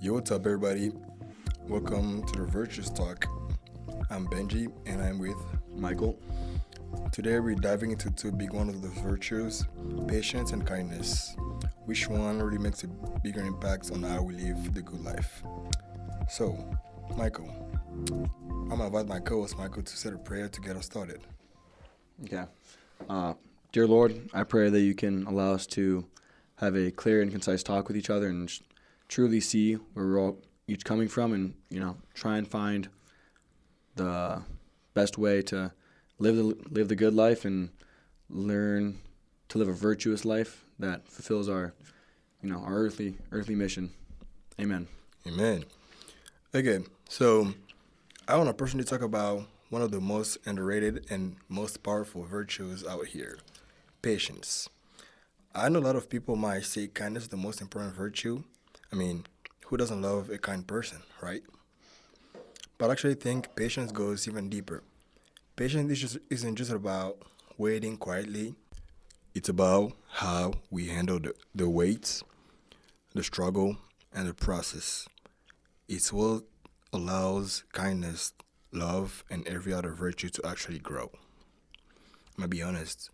Yo, what's up, everybody? Welcome to the Virtuous Talk. I'm Benji, and I'm with Michael. Today. We're diving into two big ones of the virtues: patience and kindness. Which one really makes a bigger impact on how we live the good life? So, Michael, I'm gonna invite my co-host Michael to say a prayer to get us started. Okay. Dear Lord, I pray that you can allow us to have a clear and concise talk with each other and truly see where we're all each coming from and, try and find the best way to live the good life and learn to live a virtuous life that fulfills our earthly mission. Amen. Amen. Okay, so I want to personally talk about one of the most underrated and most powerful virtues out here: patience. I know a lot of people might say kindness is the most important virtue. I mean, who doesn't love a kind person, right? But I actually think patience goes even deeper. Isn't just about waiting quietly. It's about how we handle the weights, the struggle, and the process. It's what allows kindness, love, and every other virtue to actually grow. I'm gonna be honest.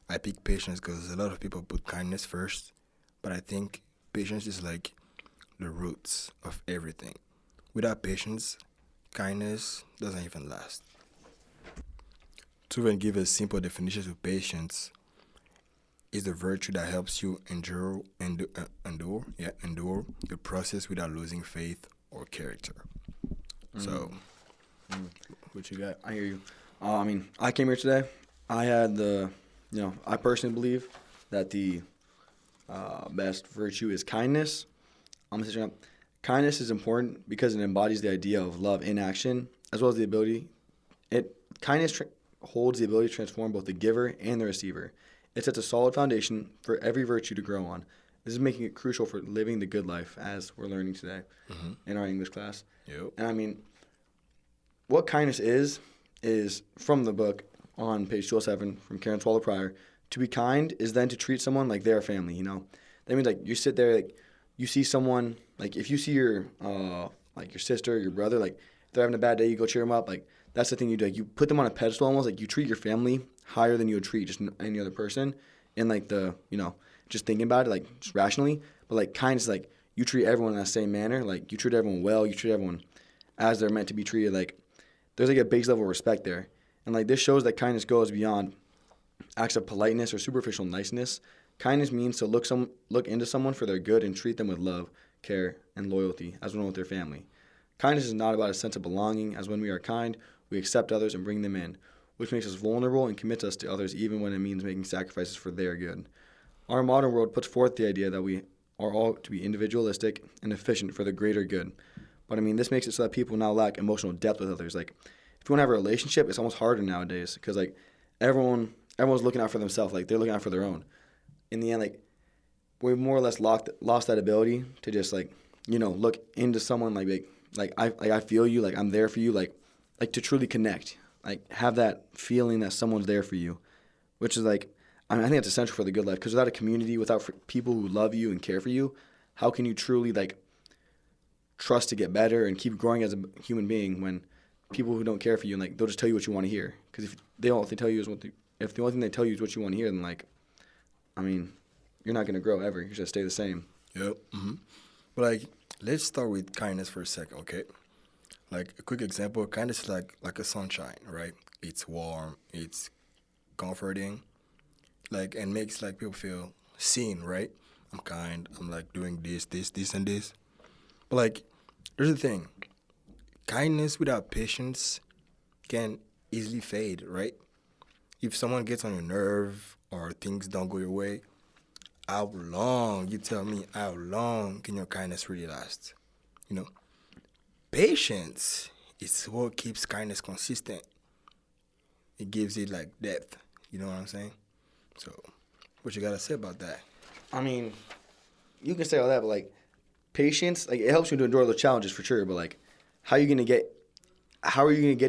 I pick patience because a lot of people put kindness first, but I think patience is like the roots of everything. Without patience, kindness doesn't even last. To even give a simple definition of patience, is the virtue that helps you endure the process without losing faith or character. So, what you got? I hear you. I came here today. I had I personally believe that the best virtue is kindness. I'm saying up. Kindness is important because it embodies the idea of love in action, as well as the ability. Kindness holds the ability to transform both the giver and the receiver. It sets a solid foundation for every virtue to grow on. This is making it crucial for living the good life, as we're learning today in our English class. Yep. And what kindness is from the book on page 207 from Karen Swallow Pryor. To be kind is then to treat someone like they're family. That means like you sit there, like you see someone, like if you see your your sister, your brother, like if they're having a bad day, you go cheer them up. Like that's the thing you do. Like you put them on a pedestal almost. Like you treat your family higher than you would treat just any other person. And like just thinking about it, like just rationally. But like kindness, like you treat everyone in that same manner. Like you treat everyone well. You treat everyone as they're meant to be treated. Like there's like a base level of respect there. And like this shows that kindness goes beyond acts of politeness or superficial niceness. Kindness means to look into someone for their good and treat them with love, care, and loyalty as one with their family. Kindness is not about a sense of belonging, as when we are kind, we accept others and bring them in, which makes us vulnerable and commits us to others even when it means making sacrifices for their good. Our modern world puts forth the idea that we are all to be individualistic and efficient for the greater good. But this makes it so that people now lack emotional depth with others. Like, if you want to have a relationship, it's almost harder nowadays because like everyone's looking out for themselves. Like they're looking out for their own. In the end, like we've more or less lost that ability to just look into someone like I feel you, like I'm there for you, like to truly connect, like have that feeling that someone's there for you, which is I think that's essential for the good life. Because without a community, without people who love you and care for you, how can you truly trust to get better and keep growing as a human being when people who don't care for you and they'll just tell you what you want to hear? Because if the only thing they tell you is what you want to hear, then you're not gonna grow ever. You're gonna stay the same. Yep. But let's start with kindness for a second, okay? Like a quick example, kindness is like a sunshine, right? It's warm, it's comforting, and makes people feel seen, right? I'm kind. I'm doing this, and this. But here's the thing: kindness without patience can easily fade, right? If someone gets on your nerve or things don't go your way, how long, you tell me, how long can your kindness really last? Patience is what keeps kindness consistent. It gives it depth. You know what I'm saying? So, what you gotta say about that? You can say all that, but patience, it helps you to endure those challenges for sure. But how are you gonna get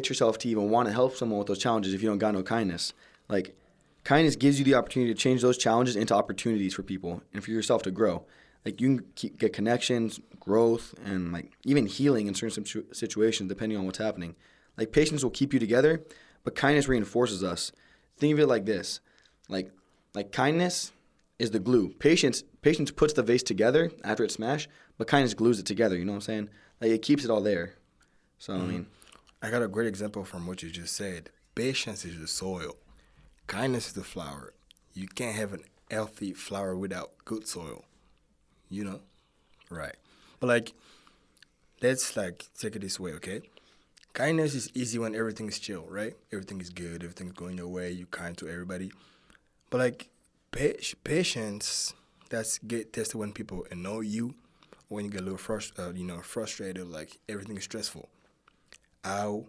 yourself to even want to help someone with those challenges if you don't got no kindness? Kindness gives you the opportunity to change those challenges into opportunities for people and for yourself to grow. You can get connections, growth and like even healing in certain situations depending on what's happening. Like patience will keep you together, but kindness reinforces us. Think of it like this. Like kindness is the glue. Patience puts the vase together after it's smashed, but kindness glues it together, you know what I'm saying? Like it keeps it all there. So I mean, I got a great example from what you just said. Patience is the soil. Kindness is the flower. You can't have an healthy flower without good soil. You know? Right. But like, let's like take it this way, okay? Kindness is easy when everything is chill, right? Everything is good, everything's going your way, you're kind to everybody. But like patience, that's get tested when people annoy you, when you get a little frustrated, like everything is stressful. How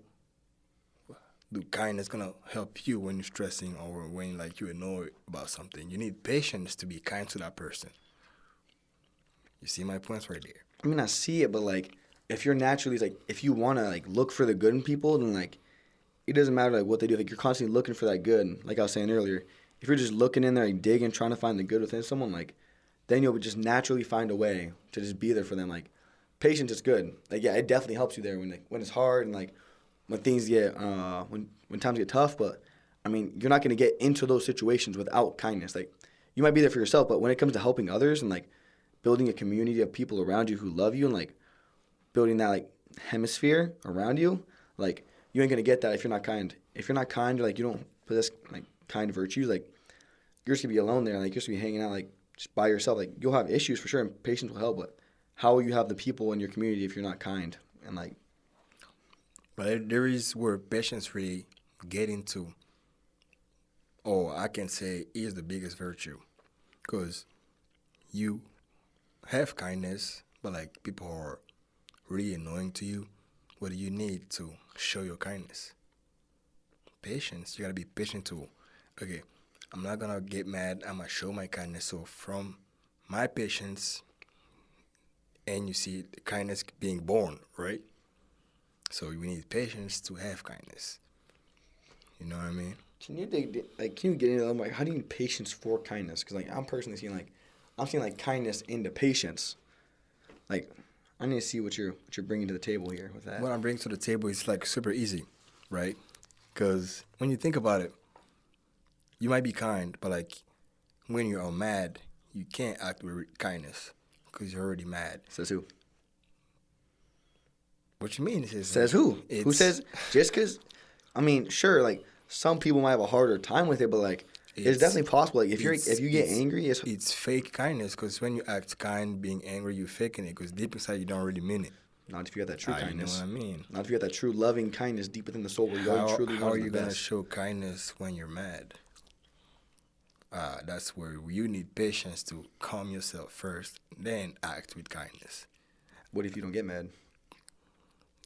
do kindness gonna help you when you're stressing or when like you're annoyed about something? You need patience to be kind to that person. You see my points right there. I mean, I see it, but like, if you're naturally like, if you want to like look for the good in people, then like, it doesn't matter like what they do. Like, you're constantly looking for that good. And, like I was saying earlier, if you're just looking in there, like digging, trying to find the good within someone, like, then you'll just naturally find a way to just be there for them. Like, patience is good. Like, yeah, it definitely helps you there when it's hard and like when things get when times get tough. But I mean, you're not gonna get into those situations without kindness. Like, you might be there for yourself, but when it comes to helping others and like building a community of people around you who love you and like building that like hemisphere around you, like you ain't gonna get that if you're not kind. If you're not kind, or like you don't possess like kind virtues, like you're just gonna be alone there. Like you're just gonna be hanging out like just by yourself. Like you'll have issues for sure, and patience will help. But how will you have the people in your community if you're not kind? And like, But there is where patience really get into, or I can say is the biggest virtue. Because you have kindness, but like people are really annoying to you. What do you need to show your kindness? Patience. You gotta be patient too. Okay, I'm not gonna get mad. I'm gonna show my kindness. So from my patience, and you see the kindness being born, right? So we need patience to have kindness. You know what I mean? can you get into them? Like, how do you need patience for kindness? Because like I'm personally seeing like I'm seeing like kindness into patience. Like, I need to see what you're bringing to the table here with that. What I'm bringing to the table is like super easy, right? Because when you think about it, you might be kind, but like when you are mad, you can't act with kindness because you're already mad. Says who? What you mean is Says who? Who it's says just because? I mean, sure, like some people might have a harder time with it, but like it's definitely possible. Like if you get angry, it's fake kindness because when you act kind, being angry, you're faking it because deep inside you don't really mean it. not if you got that true You know kindness. what I mean? Not if you got that true loving kindness deep within the soul where you How truly how are want you the gonna best. show kindness when you're mad? That's where you need patience to calm yourself first, then act with kindness. What if you don't get mad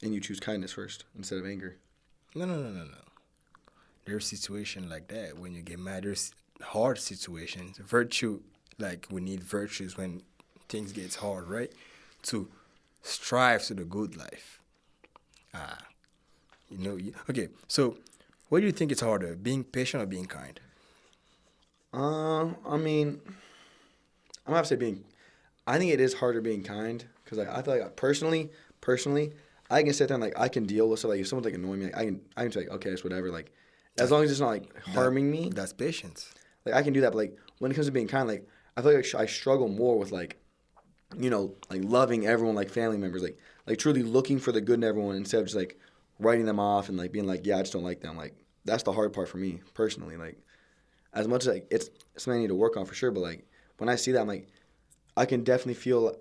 and you choose kindness first instead of anger? No. There's situation like that when you get mad. There's hard situations. Virtue, like we need virtues when things gets hard, right? To strive to the good life. Okay. So, what do you think is harder, being patient or being kind? I mean, I'm gonna have to say being. I think it is harder being kind because like I feel like personally, I can sit there and like I can deal with stuff. Like if someone's like annoying me, like, I can say like, okay, it's whatever. Like as long as it's not like harming me, That's patience. like I can do that. But like when it comes to being kind, like I feel like I struggle more with like, like loving everyone like family members, like truly looking for the good in everyone instead of just like writing them off and like being like, yeah, I just don't like them. Like that's the hard part for me personally. Like as much as like it's something I need to work on for sure, but like when I see that, I'm like, I can definitely feel.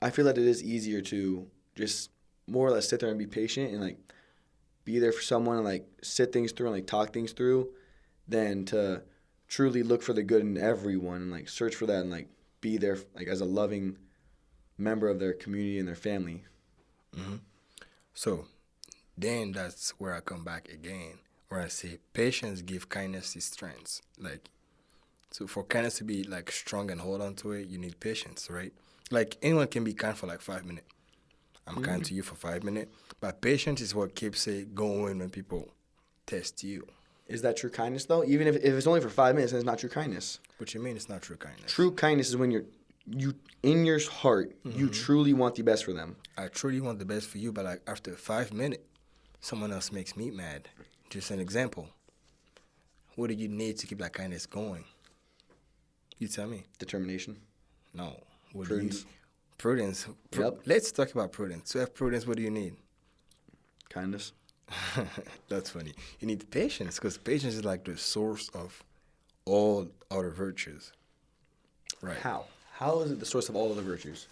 I feel that it is easier to just more or less sit there and be patient and like be there for someone and like sit things through and like talk things through than to truly look for the good in everyone and like search for that and like be there like as a loving member of their community and their family. So, then that's where I come back again, where I say patience give kindness its strength. Like, so for kindness to be like strong and hold on to it, you need patience, right? Like anyone can be kind for like 5 minutes. I'm kind to you for 5 minutes, but patience is what keeps it going when people test you. Is that true kindness though? Even if it's only for 5 minutes, then it's not true kindness. What you mean it's not true kindness? True kindness is when you in your heart, you truly want the best for them. I truly want the best for you, but like after 5 minutes, someone else makes me mad. Just an example. What do you need to keep that kindness going? You tell me. Determination. No. What Prudence. do you Prudence. Yep. Let's talk about prudence. To have prudence, what do you need? Kindness. That's funny. You need patience, because patience is like the source of all other virtues. Right. How? How is it the source of all of the virtues?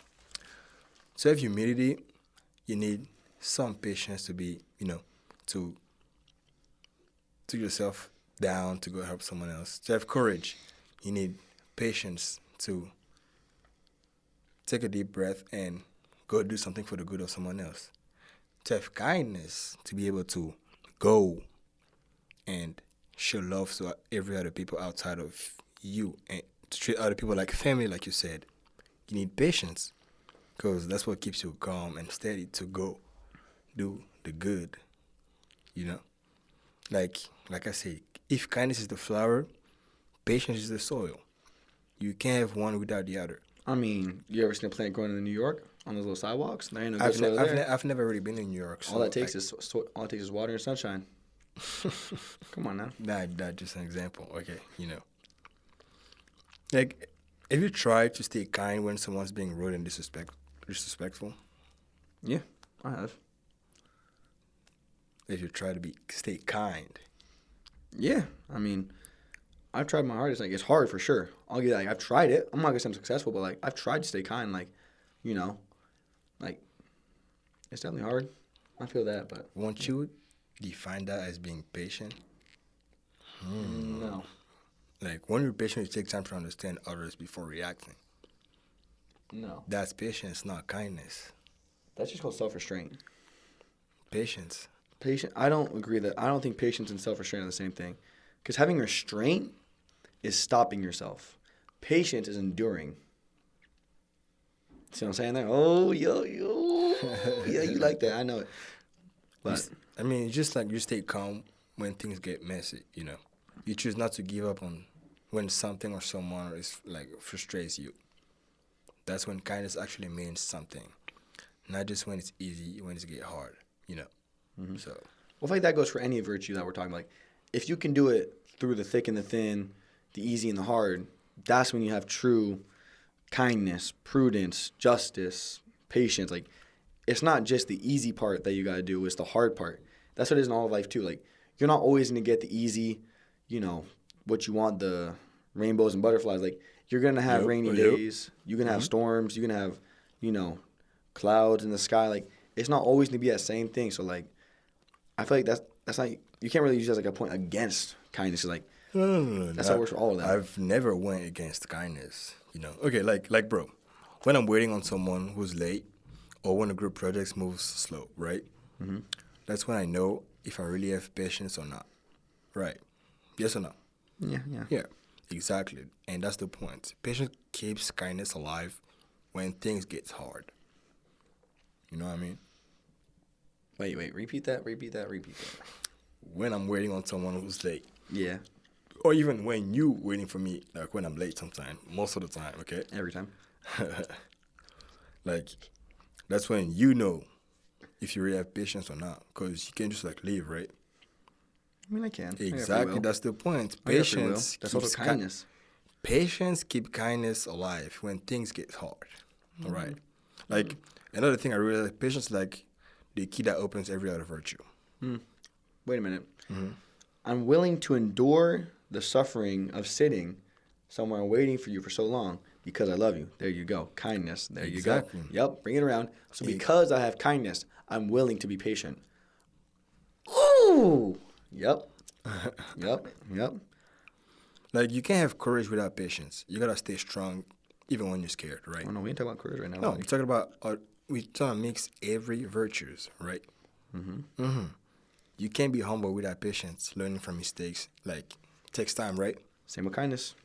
To have humility, you need some patience to be, to yourself down to go help someone else. To have courage, you need patience to take a deep breath and go do something for the good of someone else. To have kindness, to be able to go and show love to every other people outside of you and to treat other people like family, like you said. You need patience, because that's what keeps you calm and steady to go do the good, Like I said, if kindness is the flower, patience is the soil. You can't have one without the other. I mean, you ever seen a plant growing in New York on those little sidewalks? There ain't no good soil there. I've never really been in New York. So all that takes is water and sunshine. Come on now. That's just an example. Okay, Like, have you tried to stay kind when someone's being rude and disrespectful? Yeah, I have. If you try to stay kind. Yeah, I mean, I've tried my hardest. Like, it's hard for sure. I'll get I've tried it. I'm not gonna say I'm successful, but like I've tried to stay kind. Like, like it's definitely hard. I feel that, but won't you define that as being patient? No. Like, when you're patient, you take time to understand others before reacting. No. That's patience, not kindness. That's just called self-restraint. Patience. I don't agree that. I don't think patience and self-restraint are the same thing. Because having restraint is stopping yourself. Patience is enduring. See what I'm saying there? Oh, yo. Yeah, you like that. I know it. But It's just like you stay calm when things get messy, You choose not to give up on when something or someone is like frustrates you. That's when kindness actually means something. Not just when it's easy, when it's get hard, So I think that goes for any virtue that we're talking about. Like, if you can do it through the thick and the thin, the easy and the hard, that's when you have true kindness, prudence, justice, patience. Like, it's not just the easy part that you got to do, it's the hard part. That's what it is in all of life, too. Like, you're not always going to get the easy, what you want, the rainbows and butterflies. Like, you're going to have rainy days. You're going to have storms. You're going to have, clouds in the sky. Like, it's not always going to be that same thing. So, like, I feel like that's not, you can't really use that as like a point against kindness. Like, no. That's how it works for all of them. I've never went against kindness, Okay, like bro, when I'm waiting on someone who's late, or when a group project moves slow, right? Mm-hmm. That's when I know if I really have patience or not. Right? Yes or no? Yeah. Yeah, exactly. And that's the point. Patience keeps kindness alive when things get hard. You know what I mean? Wait. Repeat that. When I'm waiting on someone who's late. Yeah. Or even when you waiting for me, like when I'm late sometime, most of the time, okay? Every time. Like, that's when you know if you really have patience or not, because you can't just like leave, right? I mean, I can. Exactly, that's the point. Patience. That's also kindness. Patience keep kindness alive when things get hard. All right. Like, another thing I really like, patience is like the key that opens every other virtue. Wait a minute. Mm-hmm. I'm willing to endure the suffering of sitting somewhere waiting for you for so long because I love you. There you go. Kindness. There Exactly. you go. Yep. Bring it around. So because I have kindness, I'm willing to be patient. Ooh. Yep. Yep. Like, you can't have courage without patience. You gotta stay strong even when you're scared, right? Oh, no, we ain't talking about courage right now. No, we're talking about, we're trying to mix every virtues, right? You can't be humble without patience. Learning from mistakes, like, takes time, right? Same with kindness.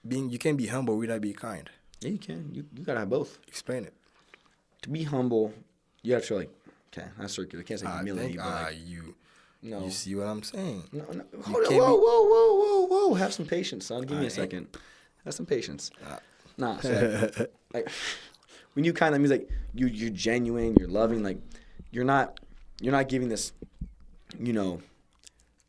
You can't be humble without being kind. Yeah, you can. You gotta have both. Explain it. To be humble, you have to okay, that's circular. I can't say humility, but like, you see what I'm saying? No. Hold on. Whoa. Have some patience, son. Give me a second. Have some patience. Nah, so like when you kind of means like you're genuine, you're loving, like you're not giving this, you know,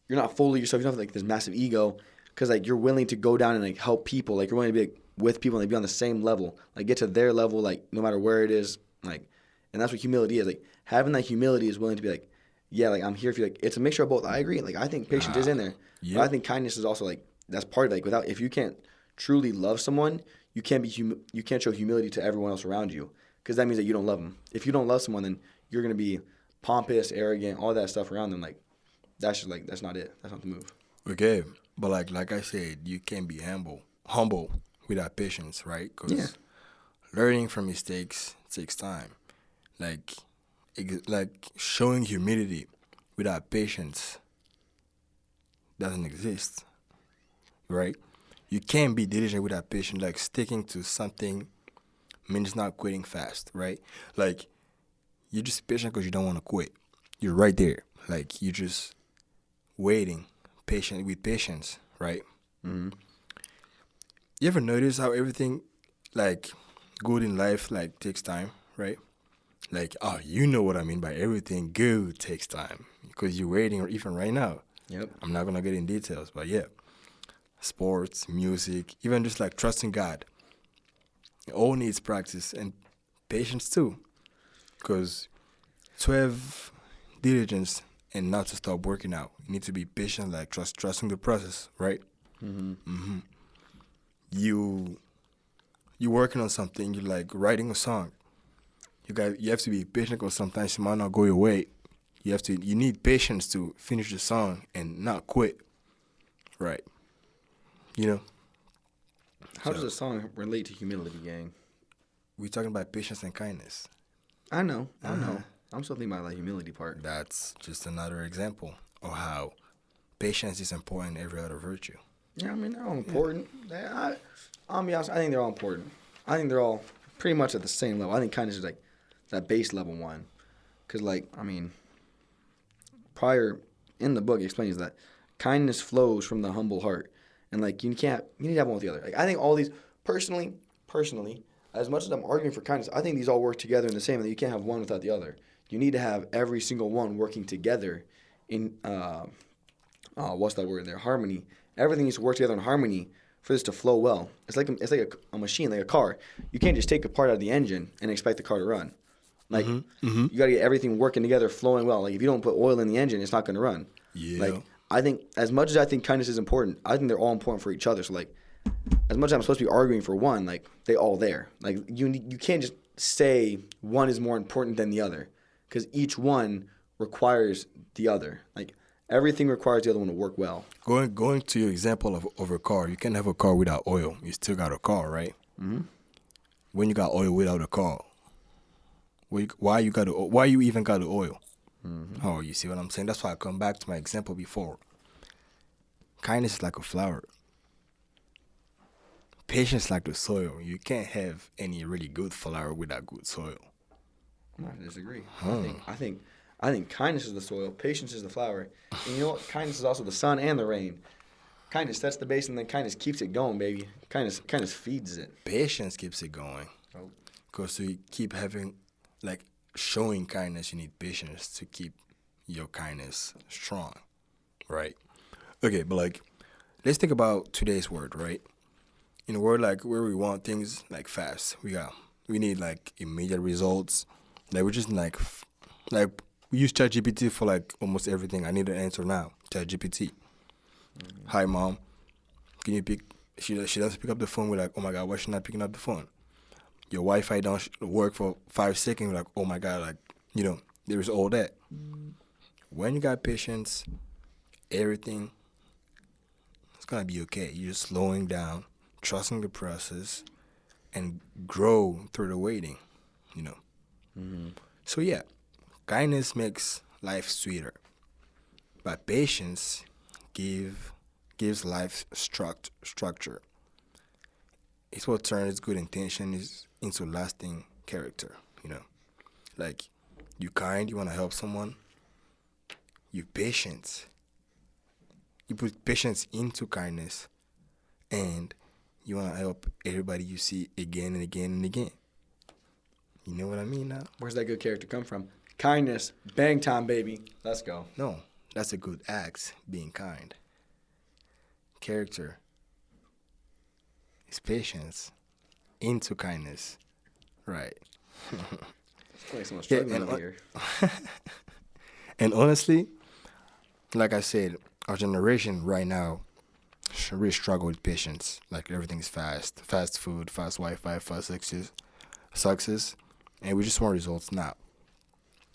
you're not full of yourself. You don't have like this massive ego because like you're willing to go down and like help people. Like you're willing to be like, with people and like, be on the same level, like get to their level, like no matter where it is, like, and that's what humility is. Like having that humility is willing to be like, yeah, like I'm here for you. Like it's a mixture of both. I agree. Like I think patience is in there, but I Yep. think kindness is also like that's part of like without if you can't truly love someone, you can't you can't show humility to everyone else around you because that means that you don't love them. If you don't love someone, then you're gonna be pompous, arrogant, all that stuff around them. Like that's just like that's not it. That's not the move. Okay, but like I said, you can be humble without patience, right? Yeah. Because learning from mistakes takes time. Like, like showing humility without patience doesn't exist, right? You can't be diligent without patience. Like sticking to something means not quitting fast, right? Like you're just patient because you don't want to quit. You're right there. Like you just waiting, patient with patience, right? Mm-hmm. You ever notice how everything like good in life like takes time, right? Like, oh, you know what I mean by everything good takes time because you're waiting even right now. Yep. I'm not gonna get in details, but yeah, sports, music, even just like trusting God, it all needs practice and patience too. Because to have diligence and not to stop working out, you need to be patient, like trusting the process, right? Mm-hmm. You you working on something, you like writing a song. You have to be patient because sometimes it might not go your way. You need patience to finish the song and not quit. Right. You know? How does So a song relate to humility, gang? we're talking about patience and kindness. I know. I know. I'm still thinking about like humility part. That's just another example of how patience is important in every other virtue. Yeah, I mean they're all important. I'll be honest. I think they're all important. I think they're all pretty much at the same level. I think kindness is like that base level one, because like I mean, prior in the book it explains that kindness flows from the humble heart, and like you need to have one with the other. Like I think all these personally, as much as I'm arguing for kindness, I think these all work together in the same. That you can't have one without the other. You need to have every single one working together in what's that word there? Harmony. Everything needs to work together in harmony for this to flow well. It's like a machine, like a car. You can't just take a part out of the engine and expect the car to run. Like you got to get everything working together, flowing well. Like if you don't put oil in the engine, it's not going to run. Yeah. Like I think as much as I think kindness is important, I think they're all important for each other. So like as much as I'm supposed to be arguing for one, like they all there. Like you can't just say one is more important than the other because each one requires the other. Like everything requires the other one to work well. Going to your example of a car, you can't have a car without oil. You still got a car, right? Mm-hmm. When you got oil without a car, why you even got the oil? Mm-hmm. Oh, you see what I'm saying? That's why I come back to my example before. Kindness is like a flower. Patience is like the soil. You can't have any really good flower without good soil. I disagree. I think kindness is the soil, patience is the flower, and you know what? Kindness is also the sun and the rain. Kindness sets the base, and then kindness keeps it going, baby. Kindness feeds it. Patience keeps it going. Oh. Because to keep having, like, showing kindness, you need patience to keep your kindness strong, right? Okay, but like, let's think about today's world, right? In a world like where we want things like fast, we need like immediate results. Like we just like we use ChatGPT for like almost everything. I need an answer now. ChatGPT. Hi mom, can you pick? She doesn't pick up the phone. We're like, oh my god, why is she not picking up the phone? Your Wi-Fi don't work for 5 seconds. We're like, oh my god, like there's all that. When you got patience, everything it's gonna be okay. You're just slowing down, trusting the process, and grow through the waiting. You know. Mm-hmm. So yeah, kindness makes life sweeter, but patience gives life structure. It's what turns good intentions into lasting character. You know, like you kind, you want to help someone. You patient. You put patience into kindness, and You want to help everybody you see again and again and again. You know what I mean now? Where's that good character come from? Kindness. Bang time, baby. Let's go. No, that's a good act, being kind. Character is patience into kindness. Right. It's like someone's Yeah, struggling over here. And honestly, like I said, our generation right now really struggle with patience. Like everything's fast. Fast food, fast Wi-Fi, fast success. And we just want results now.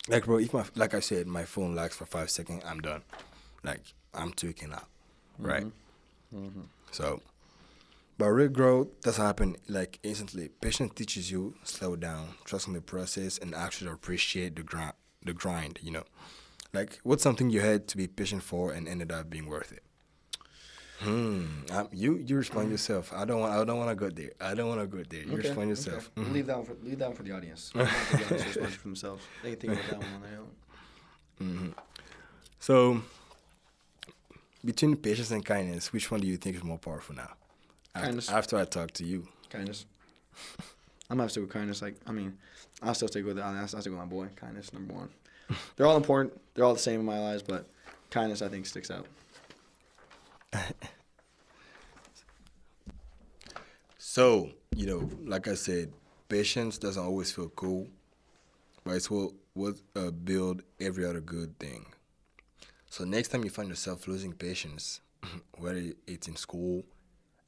Like, bro, if like I said, my phone lags for 5 seconds, I'm done. Like, I'm tweaking out. Right? Mm-hmm. So, but real growth doesn't happen like instantly. Patience teaches you slow down, trust in the process, and actually appreciate the grind. You know, like what's something you had to be patient for and ended up being worth it? You respond yourself. I don't want to go there. I don't want to go there. You respond yourself. Okay. Leave that one for the audience. Let the audience respond for themselves. They can think about that one on their own. So, between patience and kindness, which one do you think is more powerful now? Kindness. After I talk to you. Kindness. I'm gonna stick with kindness. I'll still stick with it. I'll stick with my boy. Kindness, number one. They're all important. They're all the same in my lives, but kindness, I think, sticks out. So, like I said, patience doesn't always feel cool, but it's what build every other good thing. So next time you find yourself losing patience, whether it's in school,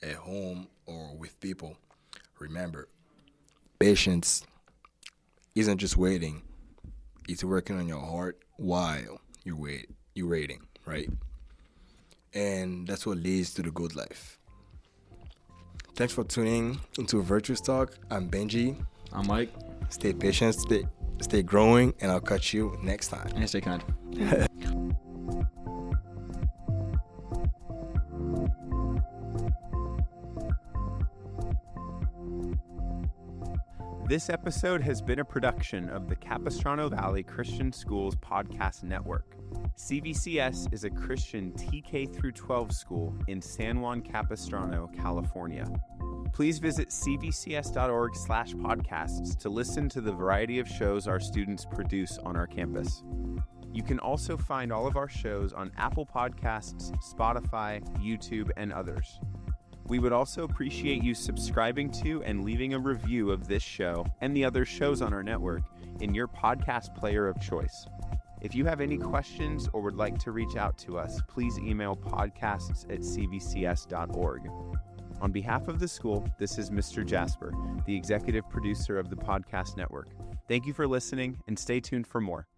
at home, or with people, remember, patience isn't just waiting. It's working on your heart while you're waiting, right? And that's what leads to the good life. Thanks for tuning into Virtuous Talk. I'm Benji. I'm Mike. Stay patient, stay growing, and I'll catch you next time. And stay kind. This episode has been a production of the Capistrano Valley Christian Schools Podcast Network. CVCS is a Christian TK through 12 school in San Juan Capistrano, California. Please visit cvcs.org/podcasts to listen to the variety of shows our students produce on our campus. You can also find all of our shows on Apple Podcasts, Spotify, YouTube, and others. We would also appreciate you subscribing to and leaving a review of this show and the other shows on our network in your podcast player of choice. If you have any questions or would like to reach out to us, please email podcasts@cvcs.org. On behalf of the school, this is Mr. Jasper, the executive producer of the podcast network. Thank you for listening and stay tuned for more.